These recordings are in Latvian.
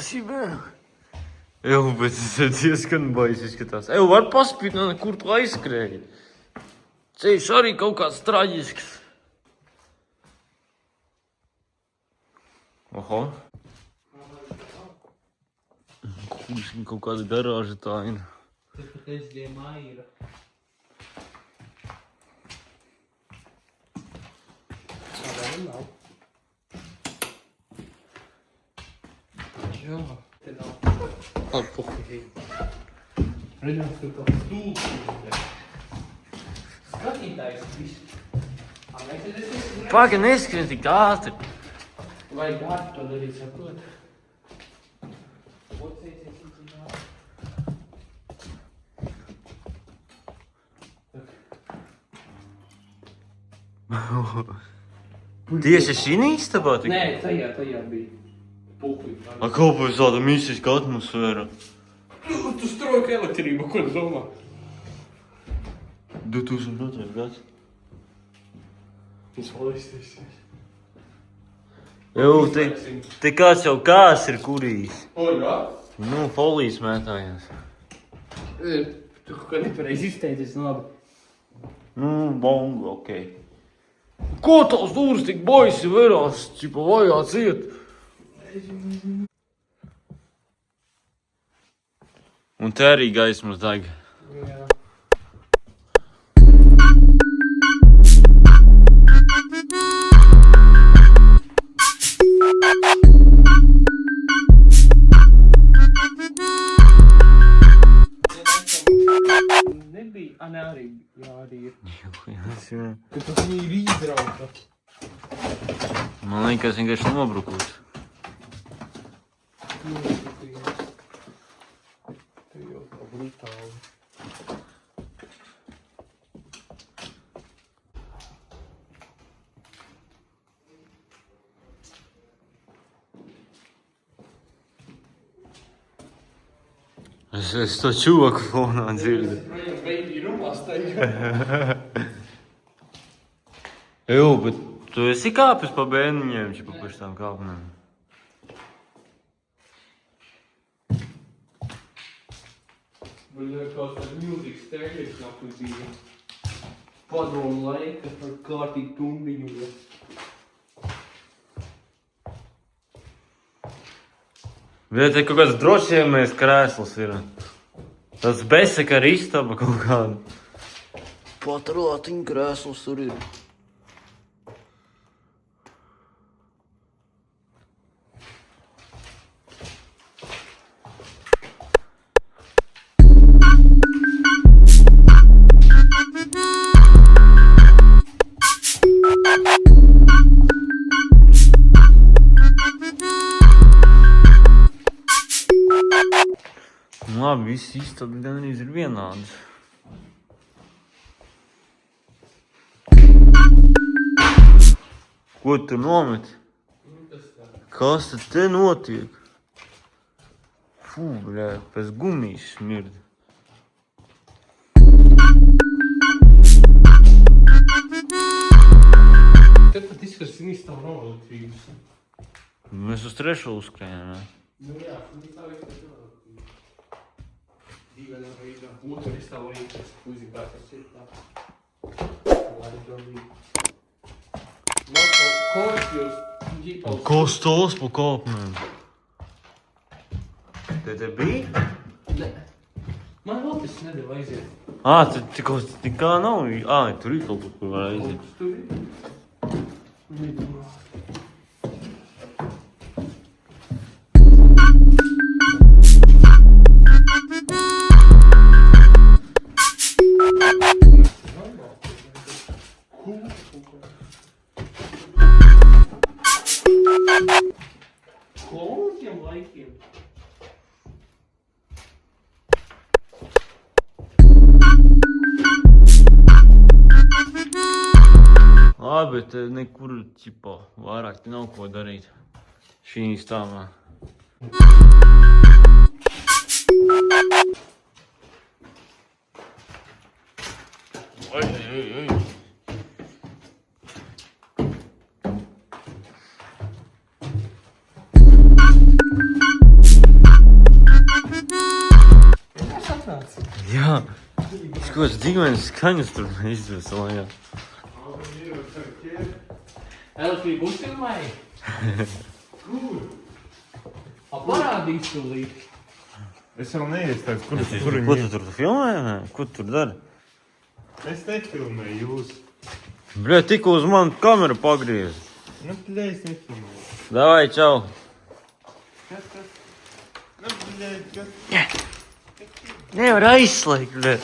Šibē. Jau, bet tas diezgan bais izskatās. Eju, var paspīt, kur tu aizskrēji. Ceļš arī kaut kāds traģisks. Oho. Kurš kaut kāda garāža tā ir. Tas pat SDMA ir. Tā nav. Jā, te nav. Alkoholi. Redzams, tur kaut stūks. Skatītājs viss. Pagaid, neskrien tik ātri. Vajag ātri to darīt, saprot? Tieši šī istabā tik? Nē, tajā bija pupi. A kāpēc tāda mistiska atmosfēra? Tu strauka elektrība, ko tu domā? 2002. gads. Tas valstis. Jau, te kāds jau kās ir kurīs. O, jā? Nu, folijas mētājās. Tu kaut kā nepareizi izteicies, nu labi. Nu, bongo, okei. Ko tās dūras tik baisi verās, čipa vajā ciet? Un te arī gaismas deg. Jā. Nebija, ne arī, jā, arī ir. Ka tas viņa ir izrauta. Man liekas, vienkārši nobrukus. Tu jau tā brutāli. Es to čuvaku fonā dzirdu. Baby rumā staigā. Jū, bet tu esi kāpis pa bērniņiem, čipa pa šitām kāpnēm. Kaut kā milzīgs stērļieks nākot bija. Padomu laika ar kārtīgi tumbiņu. Bet te kaut kāds drošiemais krēsls ir. Tas beseka ar istaba kaut kādu. Pat rātiņu krēsls tur ir. Labi, visi istabi gandrīz ir vienādas. Ko tu nometi? Kas tad te notiek? Fū, bļē, pēc gumijas smird. Tad pat izskars istam nav elektrības. Mēs uz trešo uzkrējām, ne? Nu jā, istam izskars nav elektrības. Dīvainā veidā. Otru istam līdzes, puzi kā tas ir tā. Lai to bija. Kas tos pa kāpnēm? Te bija? Nē. Man vēl tas nedēļ aiziet. Tikā nav. Tur ir kaut kur var aiziet. Tur ir. Nedomā. Klonkiem laikiem. Labi, bet nekur, ķipa, vairāk te nav ko darīt šī stāvā. Oi. Ko es dīvains skaņas tur izveselājā. Elektrību uzfilmēji? Kur? Parādīs tūlīt. Es vēl neiestāju, kur Ko tu tur filmēji? Ko tu tur dari? Es nefilmēju jūs. Bļē, tikko uz manu kameru pagriez. Nu, bļē, es nefilmēju. Davai, čau. Kas? Nu, bļē, kas? Nevar aizslēgt, bļē.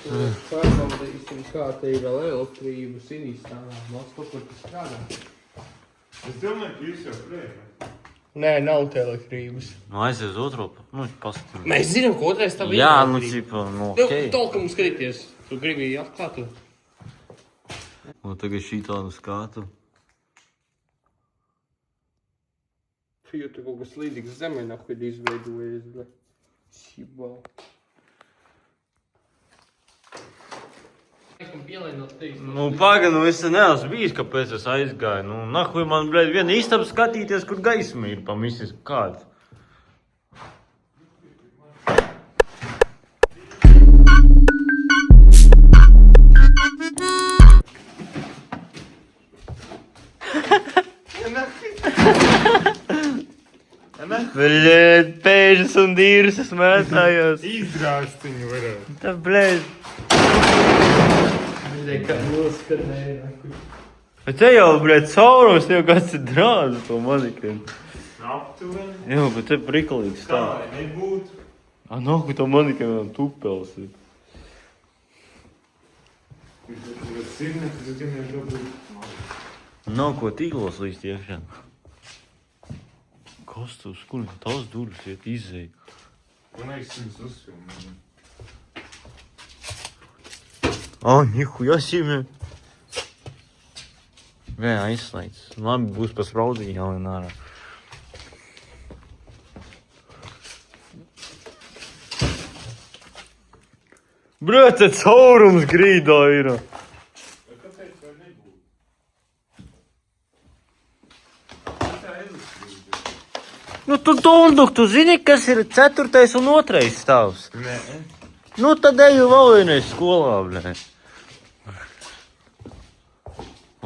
Pārbaudīsim, kā te ir vēl elektrību sinīstāvā. Mums kaut kur tas strādā. Es domāju, ka jūs jau prēmē. Nē, nav te elektrības. Nu, aizies otro, paskatīt. Mēs zinām, ka otrais tā bija Jā, elektrība. cipa, Tev okei. tolkam skatīties. Tu gribi atklāt to? Un tagad šī tādu skatu. Jo tu kaut kas līdzīgs zemē nahuid izveidojies, bļa. Sibal. Nu, paga, nu es neesmu bijis, kāpēc es aizgāju. Nu, nahuj man, bļēd, viena istaba skatīties, kur gaisma ir pamisis kāds. Bļēd, pēžas un dīrsas mētājos. Izgrāst viņu varētu. Tā, bļēd. Kā noskanēja. Bet te jau, bļēd, caurums, te jau kāds ir drāzis to manikēnu. Aptuveni. Jā, bet te prikalīgs Tā, tā. lai nebūtu. Nav, ka to manikēnu tupels ir. Tas sirneklis, es gan dabūt. Nav ko tīklos līdz iekšā. Kas tu skurni, tās durvis iet izēja. Un es jums uzfilmēju. Nihuja sīmē. Vē, aizslēdz. Labi, būs pas raudī jālien ārā. Brē, te caurums grīdā ir. Kāpēc vai nebūtu? Tā elektrība. Nu, tu dunduk, tu zini, kas ir 4. un 2. stāvs. Nē. Nu, tad eju vēl vienai skolā, blē.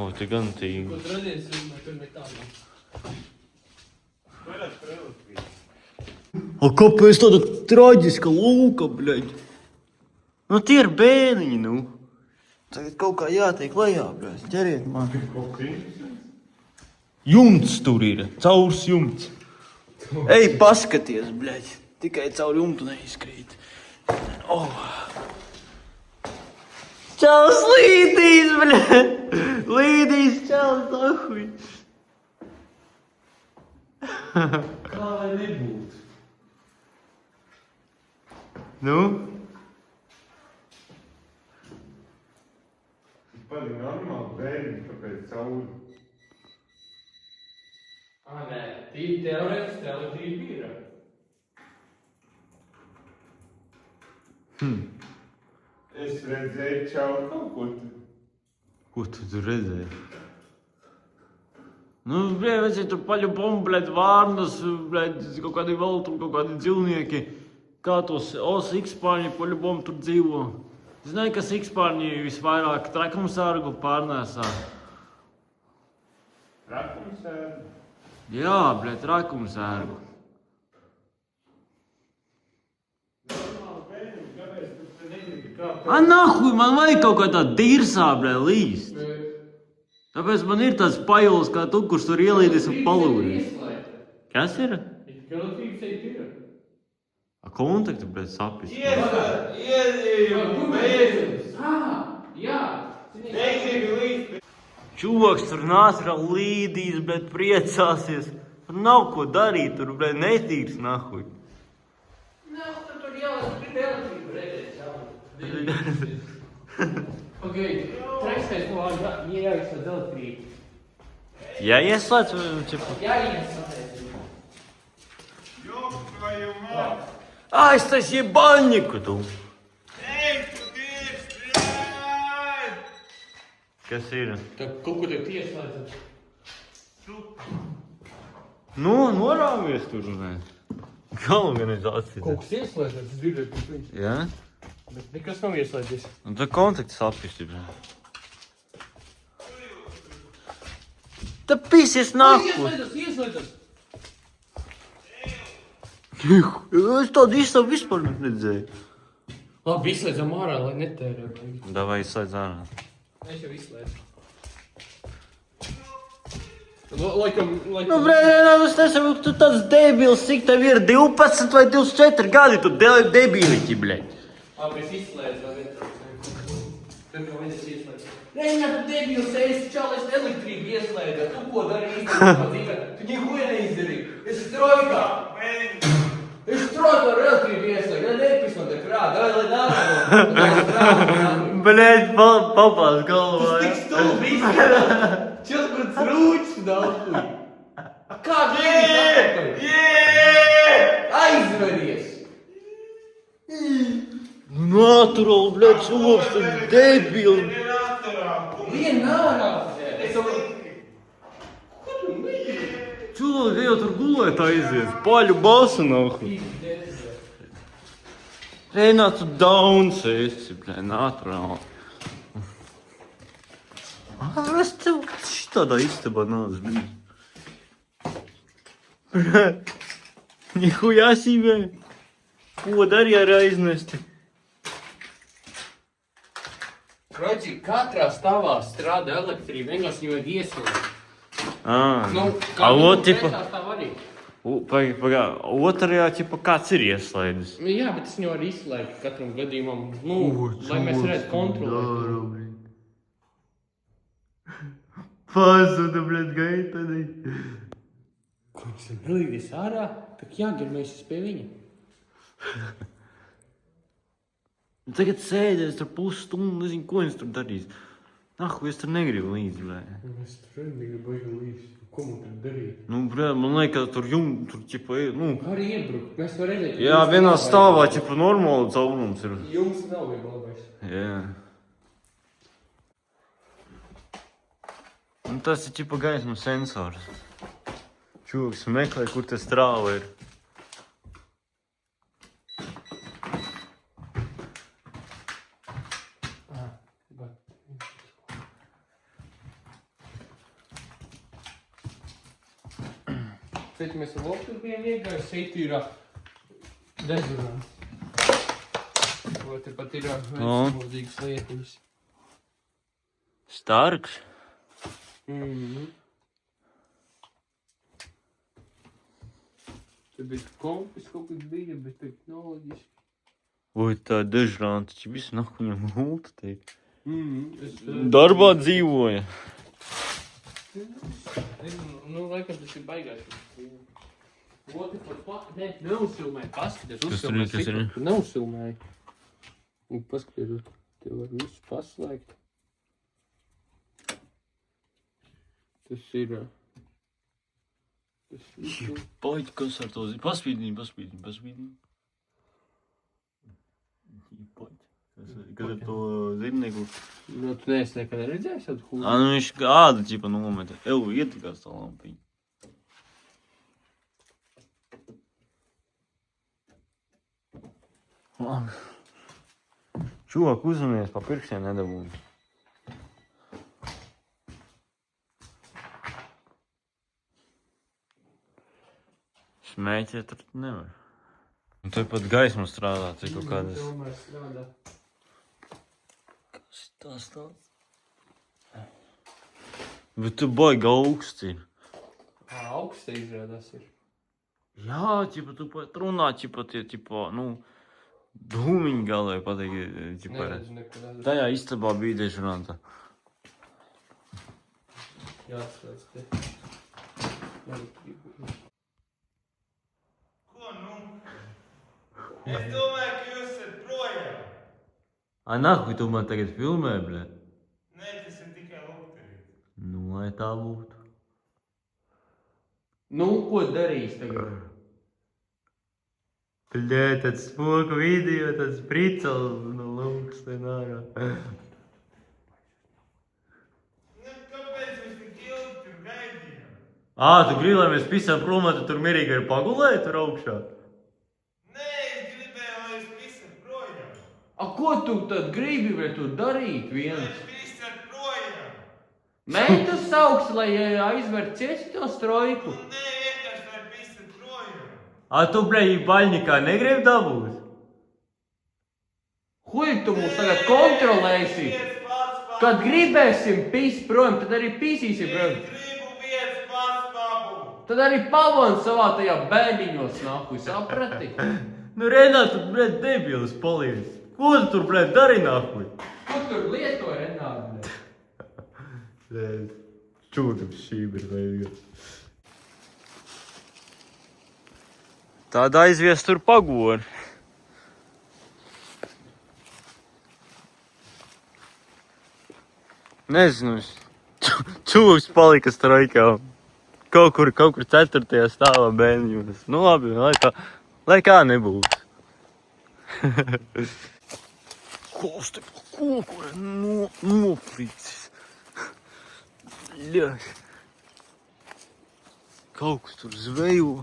O, te gan tīgi. Ko radies, tur netādā. Vairāk par elektrību. O, kāpēc tāda traģiska lūka, bļaļ? Nu, tie ir bēniņi, nu. Tagad kaut kā jātiek lejā, bļaļ. Ķeriet man. Kaut kā interesants. Jumts tur ir, caurs jumts. Ej, paskaties, bļaļ. Tikai caur jumtu neizkrīt. Oh. Čaus Līdīs, bļaļ. Līdīs, čaus, ahuj. Kā lai nebūtu? Nu? Pali normāli bērni, kāpēc cauri. Nē, tīri teorētiski elektrība ir. Es redzēju čauri kaut ko tur. Ko tu tur redzēji? Nu, bļē, vecī, tur paļu bombu, bļēt, vārnas, bļēt, kaut kādi vēl tur, kaut kādi dzīvnieki. Kā tos ikspārņi paļu bombu tur dzīvo. Zināju, ka ikspārņi visvairāk trakumsārgu pārnēsā. Trakumsērgu? Jā, bļēt, trakumsārgu. Normāli bērni, kāpēc tu te negribi kāpt? Nahuj, man vajag kaut kā tā dirsā, bļē, līst. Tāpēc man ir tāds pajuls, kā tu, kurš tur ielīdis un palūdis. Kas ir? Elektrība šeit ir. Kontakti, bļēt, sapis. Iedzījumu bērnus! Jā. Negribi līdz. Čūvaks tur nāsrā līdīs, bļēt, priecāsies. Tur nav ko darīt, tur, bļēt, netīrs, nahuj. Nav, tur jāliek elektrība redzēt savu. Pagaidi, trešais no jāizslēdz elektrību. Jā, ieslēdz, čipa. Jāieslēdz. Jokāju māk! Es tas jebaņiku tu. Ej, tu tieši strāj! Kas ir? Tā kaut ko tev tieslēdz. Nu, norāvies tur, nē. Galvenais acis. Kaut kas ieslēdz, tas dzirdēt, ka viņš. Jā? Bet nekas nav ieslēdzies. Un tā kontakts atpisti, bļa. Tā pīsies nāku. Ieslēdzas! Es tādu īstabu vispār redzēju. Labi, izslēdzam ārā, lai netērē. Davai izslēdz ārā. Es jau izslēdzu. Laikam... Nu, es nesaku, tu tāds debils, cik tev ir 12 vai 24 gadi, tu debīliķi, bļaļ. Labi, es izslēdzu, lai netraucēju. Tad jau es ieslēdzu. Reina, tu debils, es čalis elektrību ieslēdzu. Tu ko dari īstenībā dzīvē? Tu ņekuja neizdarīji. Es trojkā. Es trojkā ar elektrību ieslēdzu. Ja nepis man te krāda, lai nākamā. Bļaļ, papās galvā, Tik stulbi izskatās. Četvrts rūčs nākuj. Kā bēdīs atpakaļ? Aizveries. Naturāli, bļaļ, cilvēks, tu debili. Vien ārā. Es jau... Ko tu neģi? Cilvēki jau tur gulēt aizies, paļu basu nahu. Reinā, tu dauns esi, bļaļ, naturāli. Es tev šitādā istabā nāc bijis. Nihuja sīvē. Ko dari ar aiznesti? Kroči, katrā stāvā strādā elektrība, vienkārši viņu vajag ieslēgt. Nu, kā ot, tipa, trešā stāv arī. pagā, otrajā, tipa, kāds ir ieslēdis? Jā, bet es viņu varu izslēgt katram gadījumam, lai mēs varētu kontrolēt. Pazuda, bļaļ, gaitani. Ko viņš ir nelīdīs ārā? Tak jāgarmējas pie viņa. Tagad sēdēs tur pusstundu, nezinu, ko viņš tur darīs. Nahu, es tur negribu līdzi, bļaļ. Es tur negribu līdzi. Ko man tur darīt? Nu, bļaļ, man liekas, tur tur, ķipa, nu... Arī iebrukt, mēs var redzēt. Jā, vienā stāvā, ķipa, normāli caurums ir. Jums nav jau labais. Jā. Un tas ir ķipa gaismas sensors. Čūks meklē, kur te strāva ir. Tad mēs ar Loptu bijām iegājuši, šeit ir dezurants. Te pat ir vecmodīgas lietiņas. Starks? Te bija kompis kaut kas bija, bet tagad nav loģiski. Oi, tā dežrānta, či visu nahu viņam multa te. Darbā dzīvoja. Nu, laikam tas ir baigās. Otri pat neuzsilmēja. Paskaties, uzsilmēja. Kas ir? Tu neuzsilmēji. Un paskaties, tev var visu paslēgt. Tas ir... Paļ, kas ar to zina? Paspīdini. Kas ar to zirnieku? Nu, tu neesi nekad redzējis tādu hūdu? Nu viņš āda ķipa nometa. Ietikās tā lampiņa. Čuvāk uzmanies, pa pirkstiem nedabūni. Smēķēt tur nevar. Un te pat gaisma strādā, cik kaut kādas... Tomēr strādā. Kas tas tāds? Bet tu baigi augsts ir. Augsta izrādās ir. Jā, ķipa, tu pat runā, ķipa, tie, ķipa, nu, dūmiņi galvai pateikt, ķipa. Neredzu nekad. Tajā istabā bija dežuranta. Jāatslēdz te. Ko nu? Es domāju, ka jūs esat projām. Nahuj, tu man tagad filmē, bļa? Nē, tas ir tikai lukterīts. Nu, lai tā būtu. Nu, ko darīs tagad? Bļa, tāds spoku video, tāds pricels no lūks te nārā. Nu, kāpēc mēs tik ilgi tur gaidījām? Tu gribi, lai mēs pisām prom, tu tur mierīgi arī pagulēji tur augšā? Nē, es gribēju, lai jūs visat projām. A ko tu tad gribi, vai tu darīt viens? Viņš visur projām. Meitu sauks, lai aizver ciesi to strojku. Un ne vienkārši lai visur projām. A tu, blēd, baļņikā negribi dabūt? Huj, tu mūs tagad kontrolēsi. Viens pats pabūt. Kad gribēsim pīst projām, tad arī pīsīsim projām. Gribu viens pats pabūt. Tad arī pavons savā tajā bēdiņos nahuj, saprati? Nu, Renāt, tu, blēd, debils paliec. Ko tu tur, blēd, dari nahuj? Ko tur lietoji, Renādi? Blēd, čūtam šīm ir vajag. Tāda aizvies tur pagoni. Nezinu, čūks palika strojkā. Kaut kur 4. stāvā bēniņos. Nu labi, lai kā nebūtu. Kosti pa koku nopricis. Ļai. Kaut kas tur zvejo.